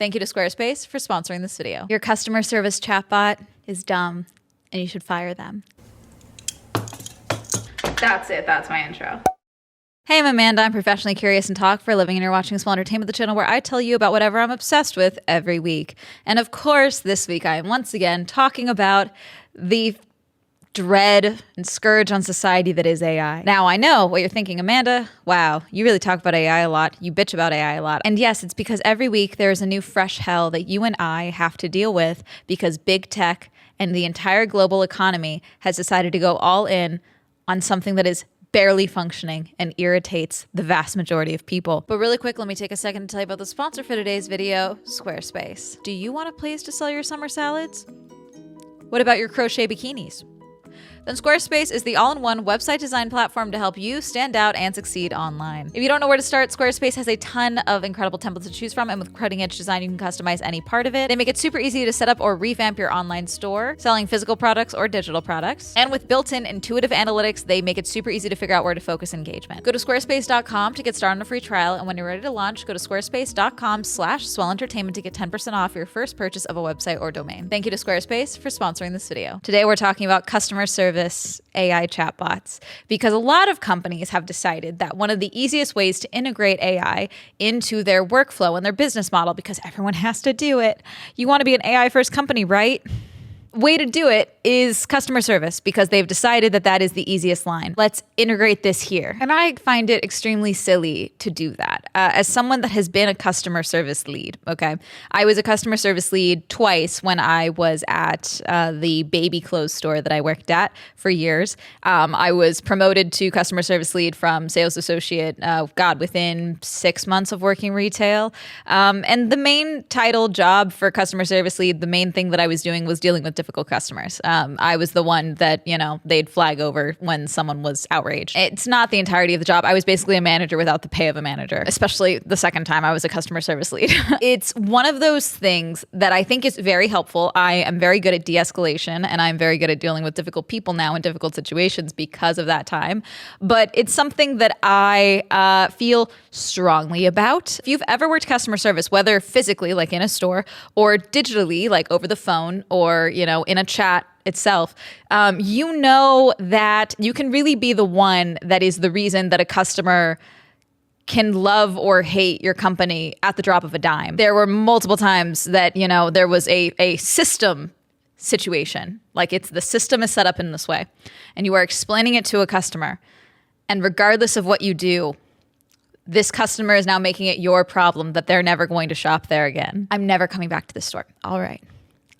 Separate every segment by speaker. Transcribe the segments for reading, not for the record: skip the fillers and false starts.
Speaker 1: Thank you to Squarespace for sponsoring this video. Your customer service chatbot is dumb and you should fire them. That's it. That's my intro. Hey, I'm Amanda. I'm professionally curious and talk for a living, and you're watching Swell Entertainment, the channel where I tell you about whatever I'm obsessed with every week. And of course, this week I am once again talking about the dread and scourge on society that is AI. Now, I know what you're thinking, Amanda. Wow, you really talk about AI a lot. You bitch about AI a lot. And yes, it's because every week there is a new fresh hell that you and I have to deal with because big tech and the entire global economy has decided to go all in on something that is barely functioning and irritates the vast majority of people. But really quick, let me take a second to tell you about the sponsor for today's video, Squarespace. Do you want a place to sell your summer salads? What about your crochet bikinis? Then Squarespace is the all-in-one website design platform to help you stand out and succeed online. If you don't know where to start, Squarespace has a ton of incredible templates to choose from, and with cutting-edge design, you can customize any part of it. They make it super easy to set up or revamp your online store, selling physical products or digital products. And with built-in intuitive analytics, they make it super easy to figure out where to focus engagement. Go to squarespace.com to get started on a free trial, and when you're ready to launch, go to squarespace.com/Swell Entertainment to get 10% off your first purchase of a website or domain. Thank you to Squarespace for sponsoring this video. Today, we're talking about customer service AI chatbots, because a lot of companies have decided that one of the easiest ways to integrate AI into their workflow and their business model, because everyone has to do it. You want to be an AI first company, right? Way to do it is customer service, because they've decided that that is the easiest line. Let's integrate this here. And I find it extremely silly to do that. As someone that has been a customer service lead, okay? I was a customer service lead twice when I was at the baby clothes store that I worked at for years. I was promoted to customer service lead from sales associate, within 6 months of working retail. And the main title job for customer service lead, the main thing that I was doing was dealing with difficult customers. I was the one that, they'd flag over when someone was outraged. It's not the entirety of the job. I was basically a manager without the pay of a manager, especially the second time I was a customer service lead. It's one of those things that I think is very helpful. I am very good at de-escalation, and I'm very good at dealing with difficult people now in difficult situations because of that time. But it's something that I feel strongly about. If you've ever worked customer service, whether physically, like in a store, or digitally, like over the phone, or, in a chat itself, you know that you can really be the one that is the reason that a customer can love or hate your company at the drop of a dime. There were multiple times that, there was a system situation, like the system is set up in this way, and you are explaining it to a customer, and regardless of what you do, this customer is now making it your problem that they're never going to shop there again. I'm never coming back to this store. All right.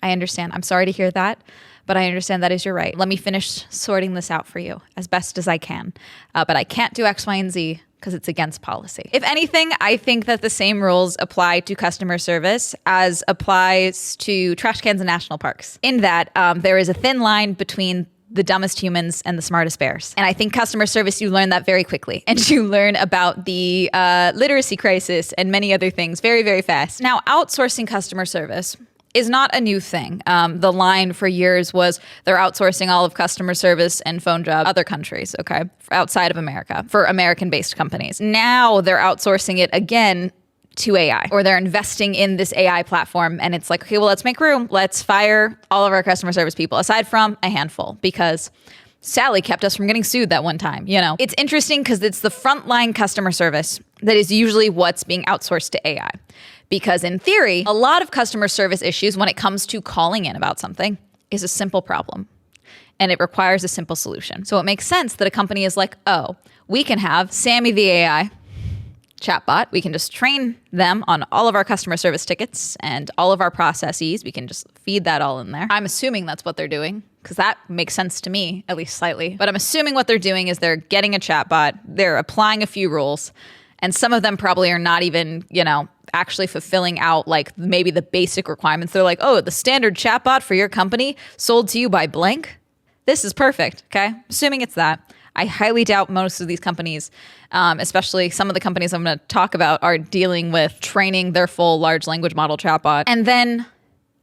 Speaker 1: I understand. I'm sorry to hear that, but I understand that is your right. Let me finish sorting this out for you as best as I can. But I can't do X, Y, and Z because it's against policy. If anything, I think that the same rules apply to customer service as applies to trash cans in national parks, in that there is a thin line between the dumbest humans and the smartest bears. And I think customer service, you learn that very quickly. And you learn about the literacy crisis and many other things very, very fast. Now, outsourcing customer service is not a new thing. The line for years was they're outsourcing all of customer service and phone jobs other countries, okay, outside of America, for American-based companies. Now they're outsourcing it again to AI, or they're investing in this AI platform, and it's like, okay, well, let's make room. Let's fire all of our customer service people, aside from a handful, because Sally kept us from getting sued that one time. It's interesting because it's the frontline customer service that is usually what's being outsourced to AI. Because in theory, a lot of customer service issues when it comes to calling in about something is a simple problem, and it requires a simple solution. So it makes sense that a company is like, oh, we can have Sammy the AI chatbot. We can just train them on all of our customer service tickets and all of our processes. We can just feed that all in there. I'm assuming that's what they're doing, because that makes sense to me, at least slightly. But I'm assuming what they're doing is they're getting a chatbot, they're applying a few rules, and some of them probably are not even, actually fulfilling out like maybe the basic requirements. They're like, oh, the standard chatbot for your company sold to you by blank. This is perfect, okay? Assuming it's that. I highly doubt most of these companies, especially some of the companies I'm going to talk about, are dealing with training their full large language model chatbot. And then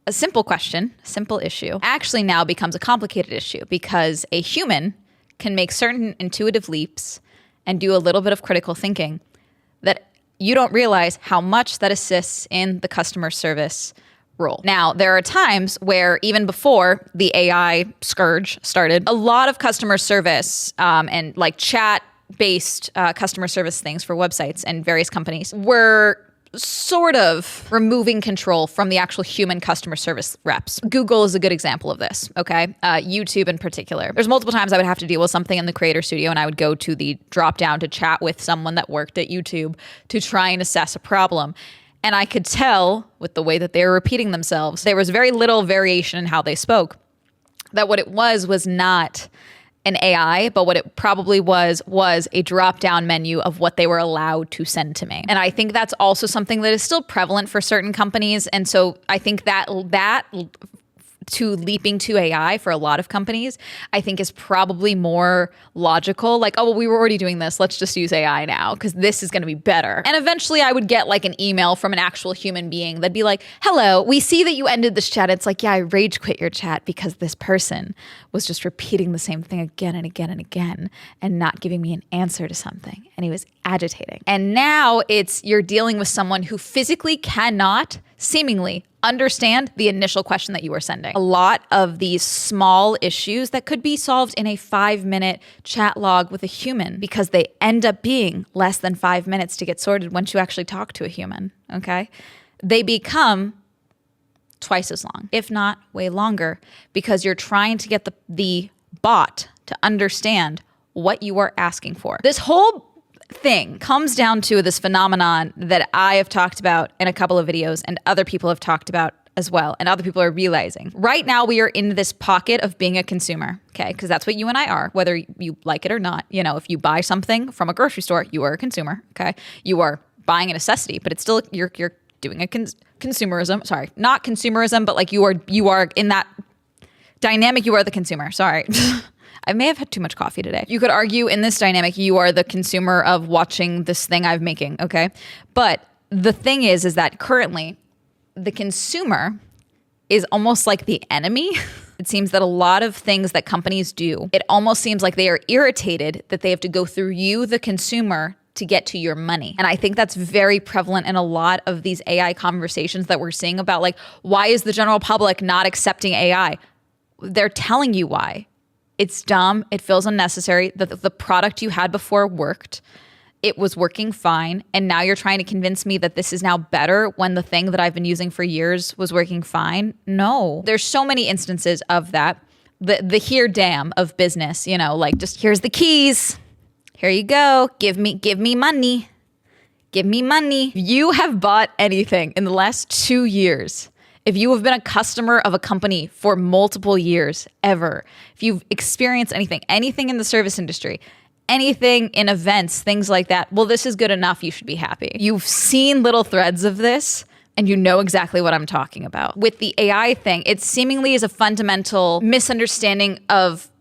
Speaker 1: a simple question, simple issue, actually now becomes a complicated issue, because a human can make certain intuitive leaps and do a little bit of critical thinking that you don't realize how much that assists in the customer service role. Now, there are times where even before the AI scourge started, a lot of customer service and like chat-based customer service things for websites and various companies were sort of removing control from the actual human customer service reps. Google is a good example of this, okay? YouTube in particular. There's multiple times I would have to deal with something in the creator studio and I would go to the drop down to chat with someone that worked at YouTube to try and assess a problem. And I could tell with the way that they were repeating themselves, there was very little variation in how they spoke, that what it was not an AI, but what it probably was a drop-down menu of what they were allowed to send to me. And I think that's also something that is still prevalent for certain companies. And so I think that to leaping to AI for a lot of companies, I think is probably more logical. Like, oh, well, we were already doing this. Let's just use AI now because this is going to be better. And eventually I would get like an email from an actual human being that'd be like, hello, we see that you ended this chat. It's like, yeah, I rage quit your chat because this person was just repeating the same thing again and again and again and not giving me an answer to something. And he was agitating. And now you're dealing with someone who physically cannot seemingly understand the initial question that you were sending. A lot of these small issues that could be solved in a 5-minute chat log with a human because they end up being less than 5 minutes to get sorted once you actually talk to a human, okay? They become twice as long, if not way longer, because you're trying to get the bot to understand what you are asking for. This whole thing comes down to this phenomenon that I have talked about in a couple of videos and other people have talked about as well, and other people are realizing. Right now, we are in this pocket of being a consumer, okay? Because that's what you and I are, whether you like it or not. You know, if you buy something from a grocery store, you are a consumer, okay? You are buying a necessity, but it's still, you're doing a consumerism. Sorry, not consumerism, but like you are in that dynamic, you are the consumer. Sorry. I may have had too much coffee today. You could argue in this dynamic, you are the consumer of watching this thing I'm making, okay? But the thing is that currently the consumer is almost like the enemy. It seems that a lot of things that companies do, it almost seems like they are irritated that they have to go through you, the consumer, to get to your money. And I think that's very prevalent in a lot of these AI conversations that we're seeing about like, why is the general public not accepting AI? They're telling you why. It's dumb. It feels unnecessary. The product you had before worked. It was working fine. And now you're trying to convince me that this is now better when the thing that I've been using for years was working fine. No, there's so many instances of that. The here damn of business, you know, like just here's the keys. Here you go. Give me money. Give me money. If you have bought anything in the last 2 years, if you have been a customer of a company for multiple years, ever, if you've experienced anything in the service industry, anything in events, things like that, well, this is good enough. You should be happy. You've seen little threads of this and you know exactly what I'm talking about. With the AI thing, it seemingly is a fundamental misunderstanding of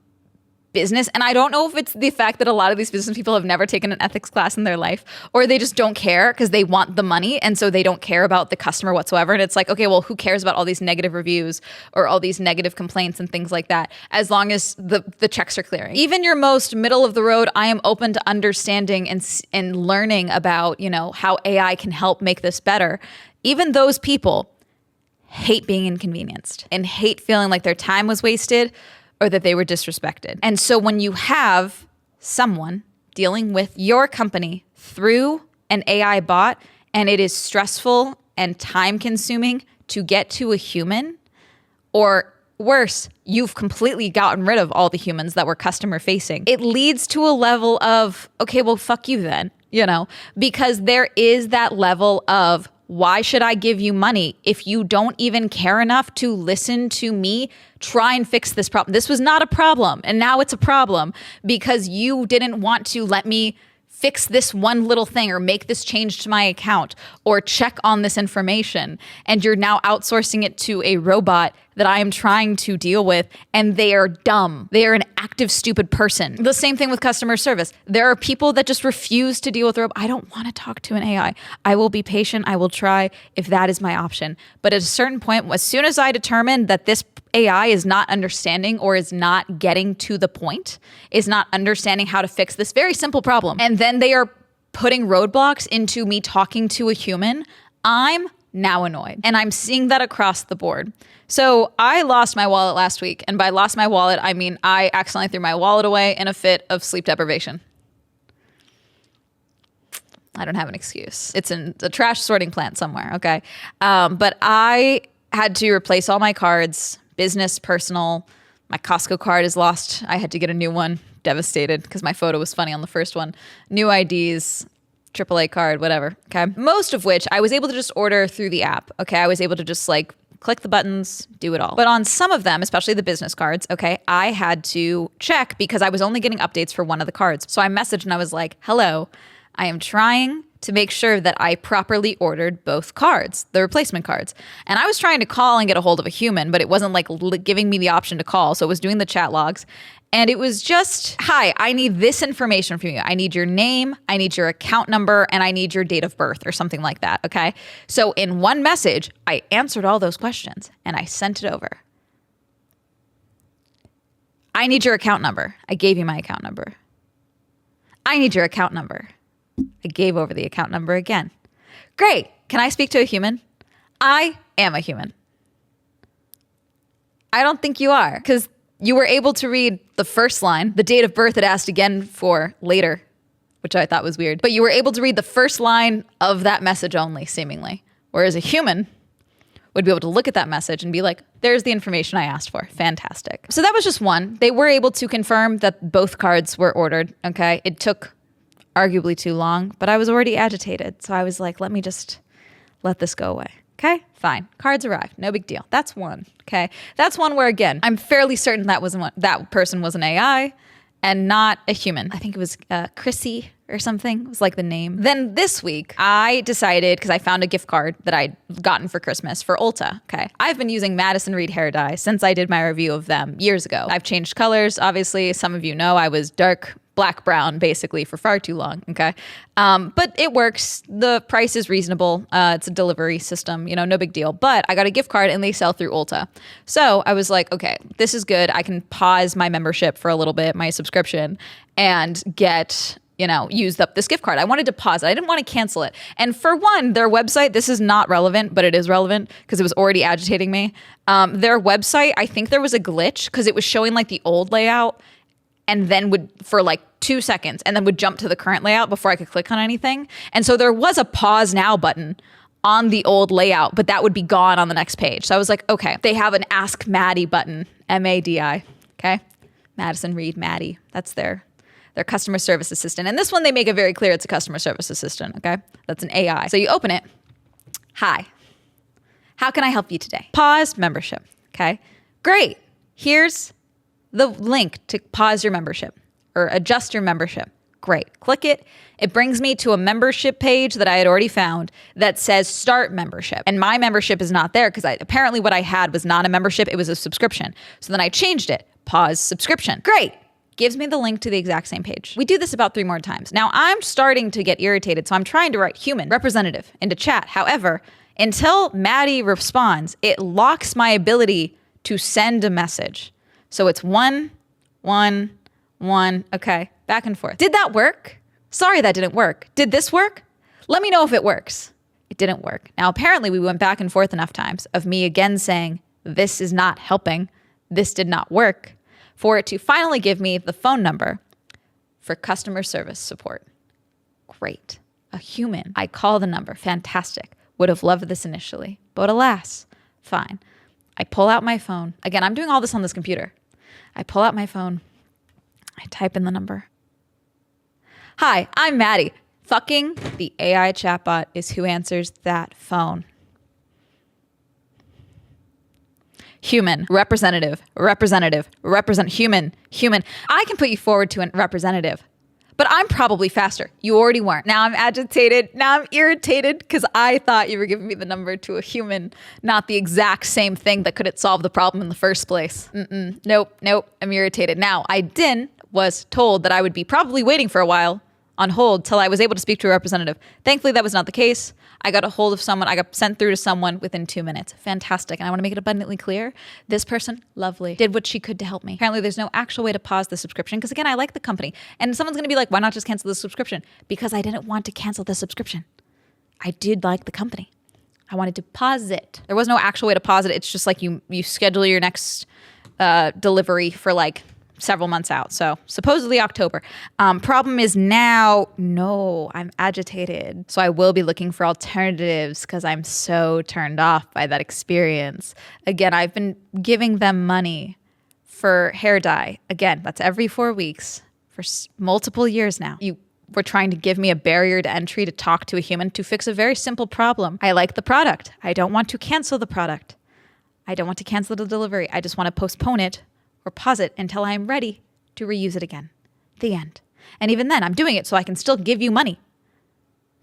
Speaker 1: business. And I don't know if it's the fact that a lot of these business people have never taken an ethics class in their life, or they just don't care because they want the money. And so they don't care about the customer whatsoever. And it's like, okay, well, who cares about all these negative reviews or all these negative complaints and things like that, as long as the checks are clearing. Even your most middle of the road, I am open to understanding and learning about, you know, how AI can help make this better. Even those people hate being inconvenienced and hate feeling like their time was wasted or that they were disrespected. And so when you have someone dealing with your company through an AI bot and it is stressful and time consuming to get to a human, or worse, you've completely gotten rid of all the humans that were customer facing, it leads to a level of, okay, well, fuck you then, you know, because there is that level of, why should I give you money if you don't even care enough to listen to me try and fix this problem? This was not a problem, and now it's a problem because you didn't want to let me fix this one little thing or make this change to my account or check on this information. And you're now outsourcing it to a robot that I am trying to deal with, and they are dumb. They are an active, stupid person. The same thing with customer service. There are people that just refuse to deal with a robot. I don't want to talk to an AI. I will be patient. I will try if that is my option. But at a certain point, as soon as I determine that this AI is not understanding or is not getting to the point, is not understanding how to fix this very simple problem, and then they are putting roadblocks into me talking to a human, I'm now annoyed. And I'm seeing that across the board. So I lost my wallet last week. And by lost my wallet, I mean I accidentally threw my wallet away in a fit of sleep deprivation. I don't have an excuse. It's in a trash sorting plant somewhere, okay? But I had to replace all my cards, business, personal. My Costco card is lost. I had to get a new one. Devastated because my photo was funny on the first one. New IDs, AAA card, whatever, okay? Most of which I was able to just order through the app, okay? I was able to just like click the buttons, do it all. But on some of them, especially the business cards, okay, I had to check because I was only getting updates for one of the cards. So I messaged and I was like, hello, I am trying to make sure that I properly ordered both cards, the replacement cards. And I was trying to call and get a hold of a human, but it wasn't like giving me the option to call. So it was doing the chat logs. And it was just, hi, I need this information from you. I need your name, I need your account number, and I need your date of birth or something like that, okay? So in one message, I answered all those questions and I sent it over. I need your account number. I gave you my account number. I need your account number. I gave over the account number again. Great. Can I speak to a human? I am a human. I don't think you are, because you were able to read the first line. The date of birth it asked again for later, which I thought was weird. But you were able to read the first line of that message only, seemingly. Whereas a human would be able to look at that message and be like, there's the information I asked for. Fantastic. So that was just one. They were able to confirm that both cards were ordered, okay? It took arguably too long, but I was already agitated. So I was like, let me just let this go away. Okay, fine. Cards arrived. No big deal. That's one. Okay, that's one where, again, I'm fairly certain that person was an AI and not a human. I think it was Chrissy or something. It was like the name. Then this week, I decided, because I found a gift card that I'd gotten for Christmas for Ulta. Okay, I've been using Madison Reed hair dye since I did my review of them years ago. I've changed colors, obviously. Some of you know I was dark black brown basically for far too long, okay? But it works. The price is reasonable. It's a delivery system, no big deal. But I got a gift card and they sell through Ulta. So I was like, okay, this is good. I can pause my membership for a little bit, my subscription, and get, used up this gift card. I wanted to pause it. I didn't want to cancel it. And for one, their website, this is not relevant, but it is relevant because it was already agitating me. Their website, I think there was a glitch because it was showing like the old layout and then would, for like 2 seconds, and then would jump to the current layout before I could click on anything. And so there was a pause now button on the old layout, but that would be gone on the next page. So I was like, okay, they have an Ask Maddie button, M-A-D-I, okay? Madison Reed, Maddie, that's their customer service assistant. And this one, they make it very clear it's a customer service assistant, okay? That's an AI. So you open it. Hi, how can I help you today? Pause membership, okay? Great, here's the link to pause your membership or adjust your membership. Great. Click it. It brings me to a membership page that I had already found that says start membership. And my membership is not there because apparently what I had was not a membership. It was a subscription. So then I changed it. Pause subscription. Great. Gives me the link to the exact same page. We do this about 3 more times. Now I'm starting to get irritated. So I'm trying to write human representative into chat. However, until Maddie responds, it locks my ability to send a message. So it's 1, 1, 1, okay, back and forth. Did that work? Sorry, that didn't work. Did this work? Let me know if it works. It didn't work. Now, apparently we went back and forth enough times of me again saying, this is not helping. This did not work, for it to finally give me the phone number for customer service support. Great. A human. I call the number. Fantastic. Would have loved this initially, but alas, fine. I pull out my phone. Again, I'm doing all this on this computer. I pull out my phone. I type in the number. Hi, I'm Maddie. Fucking the AI chatbot is who answers that phone. Human, representative, human. I can put you forward to a representative, but I'm probably faster. You already weren't. Now I'm agitated. Now I'm irritated because I thought you were giving me the number to a human, not the exact same thing that couldn't solve the problem in the first place. Nope. I'm irritated. Now, I was told that I would be probably waiting for a while on hold till I was able to speak to a representative. Thankfully, that was not the case. I got a hold of someone. I got sent through to someone within 2 minutes. Fantastic. And I want to make it abundantly clear. This person, lovely, did what she could to help me. Apparently, there's no actual way to pause the subscription because, again, I like the company. And someone's going to be like, why not just cancel the subscription? Because I didn't want to cancel the subscription. I did like the company. I wanted to pause it. There was no actual way to pause it. It's just like you schedule your next delivery for like several months out. So supposedly October. Problem is now, no, I'm agitated. So I will be looking for alternatives because I'm so turned off by that experience. Again, I've been giving them money for hair dye. Again, that's every 4 weeks for multiple years now. You were trying to give me a barrier to entry to talk to a human to fix a very simple problem. I like the product. I don't want to cancel the product. I don't want to cancel the delivery. I just want to postpone it or pause it until I'm ready to reuse it again. The end. And even then, I'm doing it so I can still give you money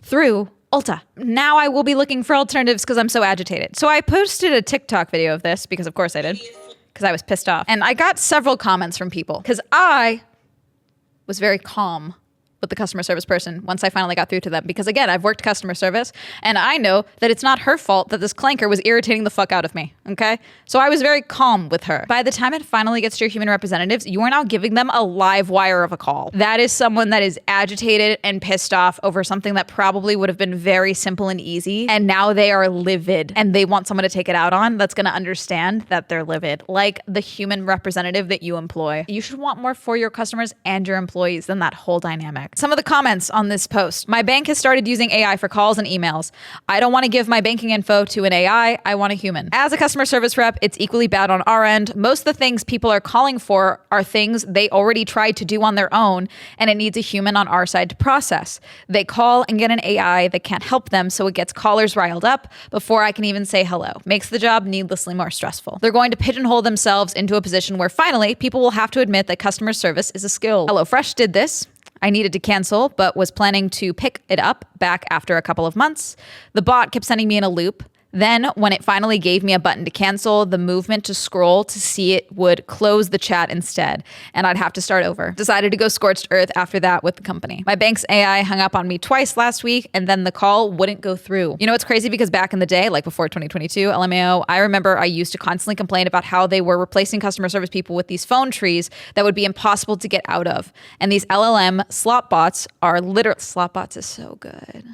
Speaker 1: through Ulta. Now I will be looking for alternatives because I'm so agitated. So I posted a TikTok video of this because of course I did, because I was pissed off. And I got several comments from people because I was very calm with the customer service person once I finally got through to them. Because again, I've worked customer service and I know that it's not her fault that this clanker was irritating the fuck out of me, okay? So I was very calm with her. By the time it finally gets to your human representatives, you are now giving them a live wire of a call. That is someone that is agitated and pissed off over something that probably would have been very simple and easy. And now they are livid and they want someone to take it out on that's going to understand that they're livid. Like the human representative that you employ. You should want more for your customers and your employees than that whole dynamic. Some of the comments on this post. My bank has started using AI for calls and emails. I don't want to give my banking info to an AI. I want a human. As a customer service rep, it's equally bad on our end. Most of the things people are calling for are things they already tried to do on their own, and it needs a human on our side to process. They call and get an AI that can't help them, so it gets callers riled up before I can even say hello. Makes the job needlessly more stressful. They're going to pigeonhole themselves into a position where finally people will have to admit that customer service is a skill. HelloFresh did this. I needed to cancel, but was planning to pick it up back after a couple of months. The bot kept sending me in a loop. Then when it finally gave me a button to cancel, the movement to scroll to see it would close the chat instead, and I'd have to start over. Decided to go scorched earth after that with the company. My bank's AI hung up on me twice last week, and then the call wouldn't go through. You know, it's crazy because back in the day, like before 2022, LMAO, I remember I used to constantly complain about how they were replacing customer service people with these phone trees that would be impossible to get out of. And these LLM slop bots are literally, slop bots is so good.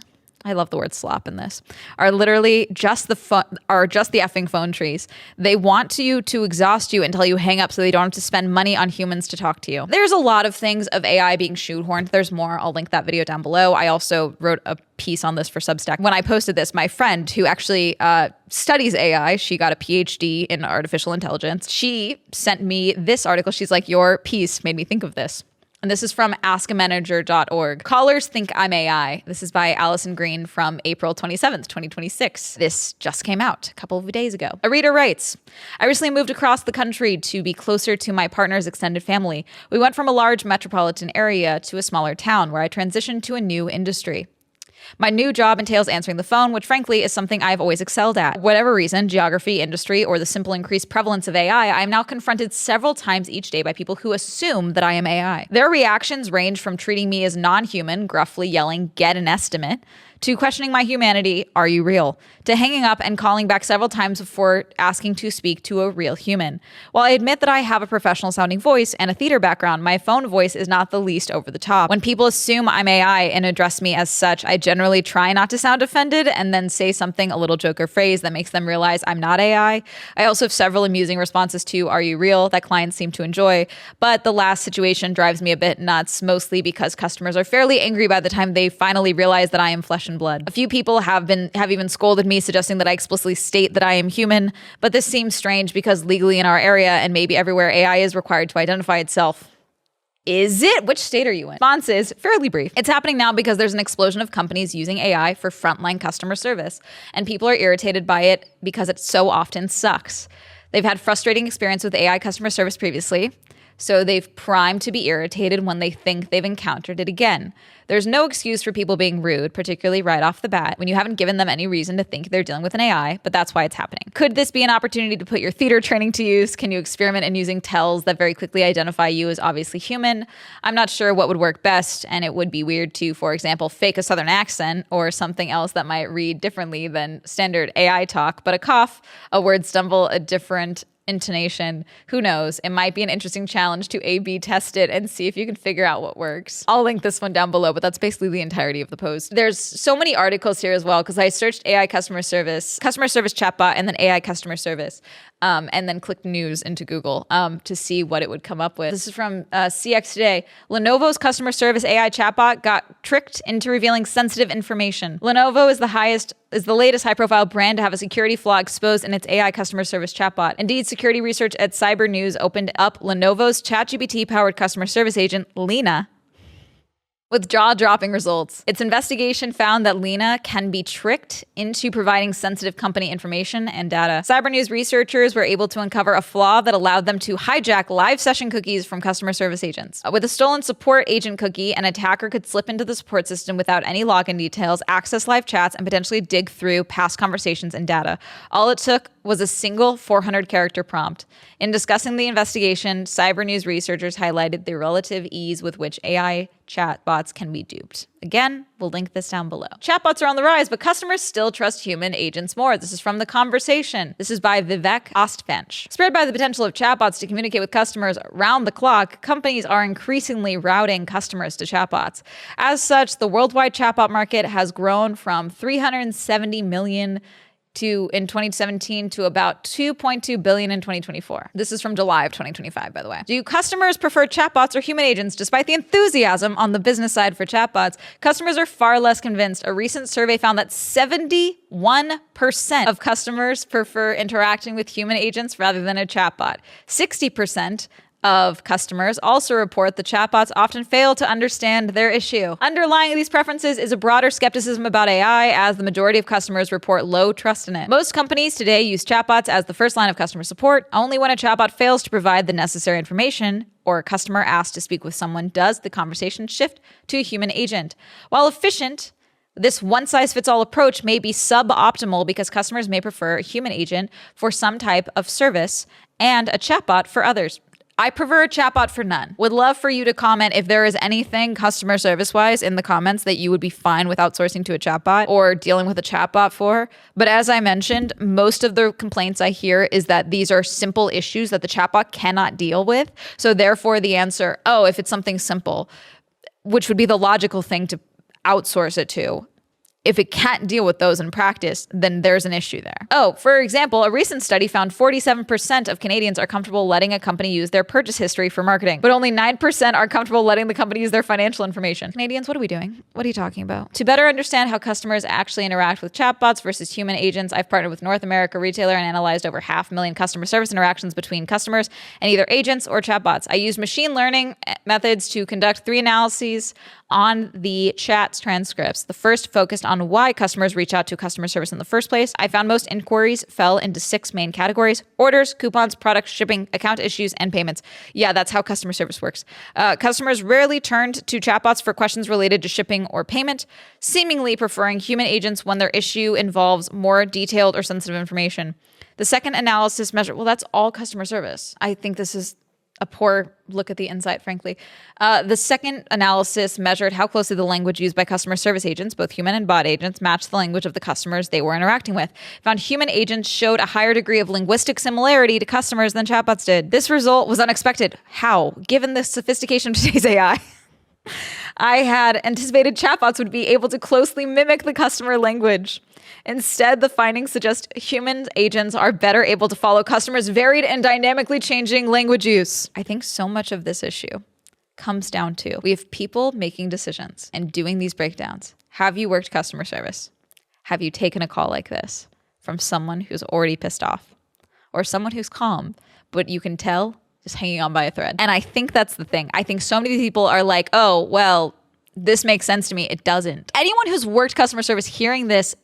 Speaker 1: I love the word slop in this, are literally just the effing phone trees. They want you to exhaust you until you hang up so they don't have to spend money on humans to talk to you. There's a lot of things of AI being shoehorned. There's more. I'll link that video down below. I also wrote a piece on this for Substack. When I posted this, my friend who actually studies AI, she got a PhD in artificial intelligence. She sent me this article. She's like, your piece made me think of this. And this is from askamanager.org. Callers think I'm AI. This is by Allison Green from April 27th, 2026. This just came out a couple of days ago. A reader writes, I recently moved across the country to be closer to my partner's extended family. We went from a large metropolitan area to a smaller town where I transitioned to a new industry. My new job entails answering the phone, which frankly is something I've always excelled at. For whatever reason, geography, industry, or the simple increased prevalence of AI, I am now confronted several times each day by people who assume that I am AI. Their reactions range from treating me as non-human, gruffly yelling, get an estimate, to questioning my humanity, are you real? To hanging up and calling back several times before asking to speak to a real human. While I admit that I have a professional sounding voice and a theater background, my phone voice is not the least over the top. When people assume I'm AI and address me as such, I generally try not to sound offended and then say something, a little joke or phrase that makes them realize I'm not AI. I also have several amusing responses to are you real that clients seem to enjoy, but the last situation drives me a bit nuts, mostly because customers are fairly angry by the time they finally realize that I am flesh and blood. A few people have even scolded me, suggesting that I explicitly state that I am human, but this seems strange because legally in our area and maybe everywhere, AI is required to identify itself. Is it? Which state are you in? Response is fairly brief. It's happening now because there's an explosion of companies using AI for frontline customer service, and people are irritated by it because it so often sucks. They've had frustrating experience with AI customer service previously, So they've primed to be irritated when they think they've encountered it again. There's no excuse for people being rude, particularly right off the bat, when you haven't given them any reason to think they're dealing with an AI, but that's why it's happening. Could this be an opportunity to put your theater training to use? Can you experiment in using tells that very quickly identify you as obviously human? I'm not sure what would work best, and it would be weird to, for example, fake a Southern accent or something else that might read differently than standard AI talk, but a cough, a word stumble, a different intonation, who knows? It might be an interesting challenge to A/B test it and see if you can figure out what works. I'll link this one down below, but that's basically the entirety of the post. There's so many articles here as well because I searched AI customer service chatbot, and then AI customer service, and then clicked news into Google to see what it would come up with. This is from CX Today. Lenovo's customer service AI chatbot got tricked into revealing sensitive information. Lenovo is the latest high-profile brand to have a security flaw exposed in its AI customer service chatbot. Indeed, security research at Cyber News opened up Lenovo's ChatGPT-powered customer service agent, Lena, with jaw-dropping results. Its investigation found that Lena can be tricked into providing sensitive company information and data. Cyber News researchers were able to uncover a flaw that allowed them to hijack live session cookies from customer service agents. With a stolen support agent cookie, an attacker could slip into the support system without any login details, access live chats, and potentially dig through past conversations and data. All it took was a single 400-character prompt. In discussing the investigation, Cyber News researchers highlighted the relative ease with which AI chatbots can be duped. Again, we'll link this down below. Chatbots are on the rise, but customers still trust human agents more. This is from The Conversation. This is by Vivek Ostbench. Spread by the potential of chatbots to communicate with customers round the clock, companies are increasingly routing customers to chatbots. As such, the worldwide chatbot market has grown from 370 million in 2017 to about 2.2 billion in 2024. This is from July of 2025, by the way. Do customers prefer chatbots or human agents? Despite the enthusiasm on the business side for chatbots, customers are far less convinced. A recent survey found that 71% of customers prefer interacting with human agents rather than a chatbot. 60% of customers also report the chatbots often fail to understand their issue. Underlying these preferences is a broader skepticism about AI, as the majority of customers report low trust in it. Most companies today use chatbots as the first line of customer support. Only when a chatbot fails to provide the necessary information or a customer asks to speak with someone does the conversation shift to a human agent. While efficient, this one-size-fits-all approach may be suboptimal because customers may prefer a human agent for some type of service and a chatbot for others. I prefer a chatbot for none. Would love for you to comment if there is anything customer service-wise in the comments that you would be fine with outsourcing to a chatbot or dealing with a chatbot for. But as I mentioned, most of the complaints I hear is that these are simple issues that the chatbot cannot deal with. So therefore the answer, if it's something simple, which would be the logical thing to outsource it to. If it can't deal with those in practice, then there's an issue there. For example, a recent study found 47% of Canadians are comfortable letting a company use their purchase history for marketing, but only 9% are comfortable letting the company use their financial information. Canadians, what are we doing? What are you talking about? To better understand how customers actually interact with chatbots versus human agents, I've partnered with North America retailer and analyzed over 500,000 customer service interactions between customers and either agents or chatbots. I used machine learning methods to conduct 3 analyses on the chat's transcripts. The first focused on why customers reach out to customer service in the first place. I found most inquiries fell into 6 main categories: orders, coupons, products, shipping, account issues, and payments. Yeah, that's how customer service works. Customers rarely turned to chatbots for questions related to shipping or payment, seemingly preferring human agents when their issue involves more detailed or sensitive information. The second analysis measured, that's all customer service. I think this is a poor look at the insight, frankly. The second analysis measured how closely the language used by customer service agents, both human and bot agents, matched the language of the customers they were interacting with. Found human agents showed a higher degree of linguistic similarity to customers than chatbots did. This result was unexpected. How? Given the sophistication of today's AI, I had anticipated chatbots would be able to closely mimic the customer language. Instead, the findings suggest human agents are better able to follow customers' varied and dynamically changing language use. I think so much of this issue comes down to we have people making decisions and doing these breakdowns. Have you worked customer service? Have you taken a call like this from someone who's already pissed off or someone who's calm, but you can tell just hanging on by a thread? And I think that's the thing. I think so many people are like, this makes sense to me. It doesn't. Anyone who's worked customer service hearing this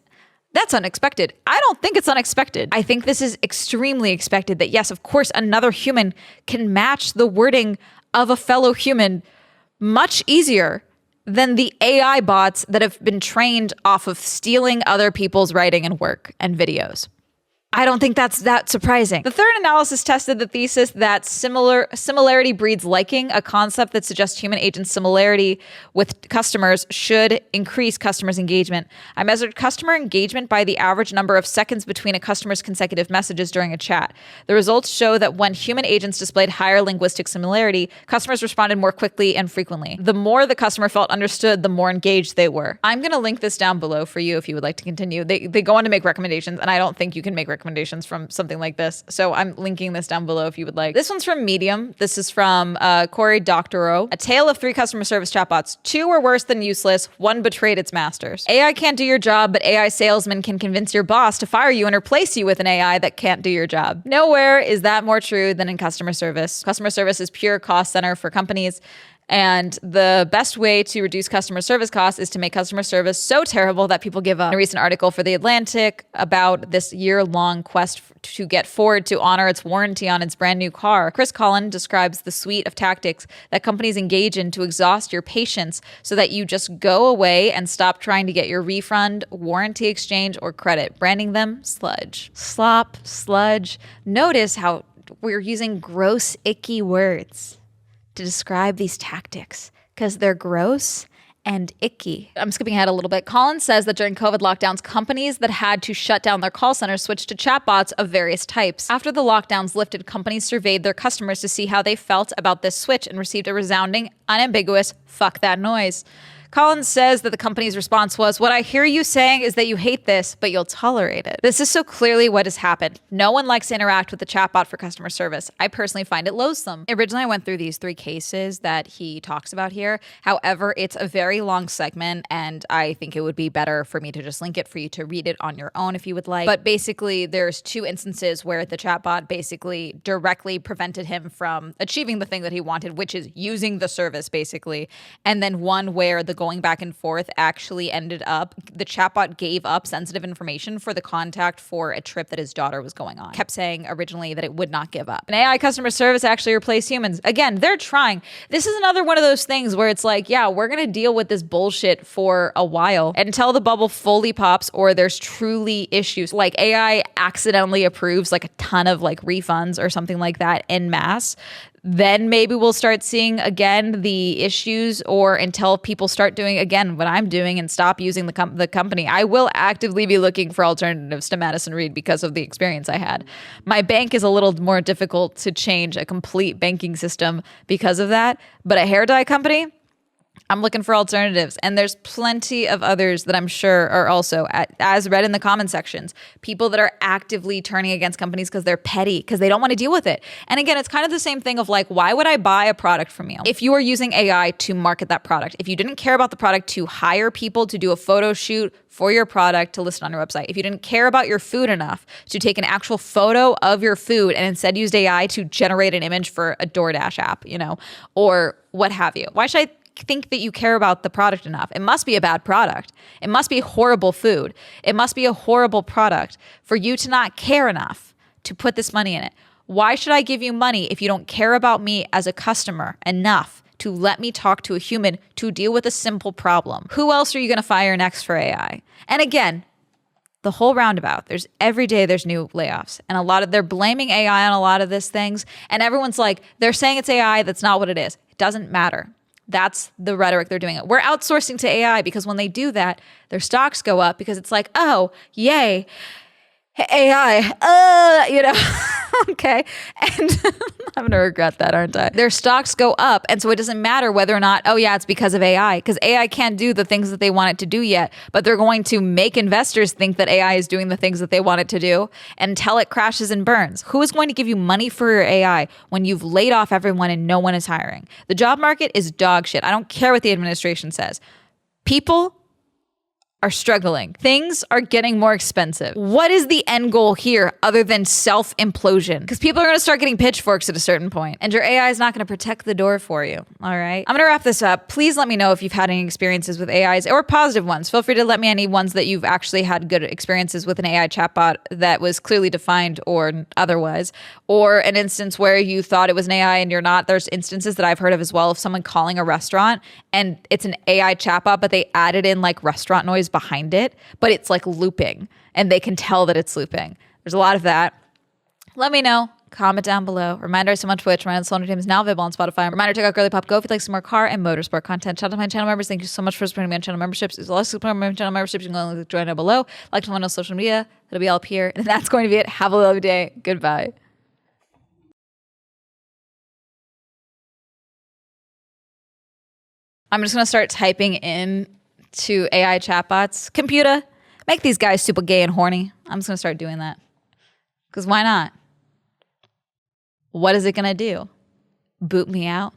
Speaker 1: That's unexpected. I don't think it's unexpected. I think this is extremely expected that, yes, of course, another human can match the wording of a fellow human much easier than the AI bots that have been trained off of stealing other people's writing and work and videos. I don't think that's that surprising. The third analysis tested the thesis that similarity breeds liking, a concept that suggests human agents' similarity with customers should increase customers' engagement. I measured customer engagement by the average number of seconds between a customer's consecutive messages during a chat. The results show that when human agents displayed higher linguistic similarity, customers responded more quickly and frequently. The more the customer felt understood, the more engaged they were. I'm going to link this down below for you if you would like to continue. They go on to make recommendations, and I don't think you can make recommendations from something like this. So I'm linking this down below if you would like. This one's from Medium. This is from Corey Doctorow. A tale of 3 customer service chatbots. 2 were worse than useless. 1 betrayed its masters. AI can't do your job, but AI salesmen can convince your boss to fire you and replace you with an AI that can't do your job. Nowhere is that more true than in customer service. Customer service is pure cost center for companies. And the best way to reduce customer service costs is to make customer service so terrible that people give up. In a recent article for The Atlantic about this year-long quest to get Ford to honor its warranty on its brand new car, Chris Collin describes the suite of tactics that companies engage in to exhaust your patience so that you just go away and stop trying to get your refund, warranty exchange, or credit, branding them sludge. Slop, sludge. Notice how we're using gross, icky words to describe these tactics because they're gross and icky. I'm skipping ahead a little bit. Collins says that during COVID lockdowns, companies that had to shut down their call centers switched to chatbots of various types. After the lockdowns lifted, companies surveyed their customers to see how they felt about this switch and received a resounding, unambiguous, fuck that noise. Collins says that the company's response was, "What I hear you saying is that you hate this, but you'll tolerate it." This is so clearly what has happened. No one likes to interact with the chatbot for customer service. I personally find it loathsome. Originally, I went through these 3 cases that he talks about here. However, it's a very long segment, and I think it would be better for me to just link it for you to read it on your own if you would like. But basically, there's 2 instances where the chatbot basically directly prevented him from achieving the thing that he wanted, which is using the service, basically. And then one where the going back and forth actually ended up, the chatbot gave up sensitive information for the contact for a trip that his daughter was going on. Kept saying originally that it would not give up. An AI customer service actually replaced humans. Again, they're trying. This is another one of those things where it's like, yeah, we're going to deal with this bullshit for a while until the bubble fully pops or there's truly issues. Like AI accidentally approves like a ton of like refunds or something like that en masse. Then maybe we'll start seeing again the issues, or until people start doing again what I'm doing and stop using the company. I will actively be looking for alternatives to Madison Reed because of the experience I had. My bank is a little more difficult to change a complete banking system because of that, but a hair dye company, I'm looking for alternatives. And there's plenty of others that I'm sure are also, as read in the comment sections, people that are actively turning against companies because they're petty, because they don't want to deal with it. And again, it's kind of the same thing of like, why would I buy a product from you if you are using AI to market that product? If you didn't care about the product to hire people to do a photo shoot for your product to list it on your website, if you didn't care about your food enough to take an actual photo of your food and instead used AI to generate an image for a DoorDash app, or what have you, why should I think that you care about the product enough? It must be a bad product. It must be horrible food. It must be a horrible product for you to not care enough to put this money in it. Why should I give you money if you don't care about me as a customer enough to let me talk to a human to deal with a simple problem? Who else are you going to fire next for AI? And again, the whole roundabout, every day there's new layoffs, and they're blaming AI on a lot of these things. And everyone's like, they're saying it's AI. That's not what it is. It doesn't matter. That's the rhetoric they're doing it. We're outsourcing to AI because when they do that, their stocks go up because it's like, oh, yay, AI, okay. And I'm going to regret that, aren't I? Their stocks go up. And so it doesn't matter whether or not, oh yeah, it's because of AI, because AI can't do the things that they want it to do yet, but they're going to make investors think that AI is doing the things that they want it to do until it crashes and burns. Who is going to give you money for your AI when you've laid off everyone and no one is hiring? The job market is dog shit. I don't care what the administration says. People are struggling. Things are getting more expensive. What is the end goal here other than self-implosion? Because people are going to start getting pitchforks at a certain point, and your AI is not going to protect the door for you. All right. I'm going to wrap this up. Please let me know if you've had any experiences with AIs or positive ones. Feel free to let me any ones that you've actually had good experiences with an AI chatbot that was clearly defined or otherwise, or an instance where you thought it was an AI and you're not. There's instances that I've heard of as well of someone calling a restaurant and it's an AI chatbot, but they added in like restaurant noise behind it, but it's like looping and they can tell that it's looping. There's a lot of that. Let me know. Comment down below. Reminder, I'm on Twitch. My Swell Entertainment is now available on Spotify. Reminder, check out Girly Pop Go if you'd like some more car and motorsport content. Shout out to my channel members. Thank you so much for supporting me on channel memberships. There's a lot of support on my channel memberships. You can go and join down below. Like to follow me on social media. It'll be all up here. And that's going to be it. Have a lovely day. Goodbye. I'm just going to start typing in to AI chatbots. Computer, make these guys super gay and horny. I'm just going to start doing that. Because why not? What is it going to do? Boot me out?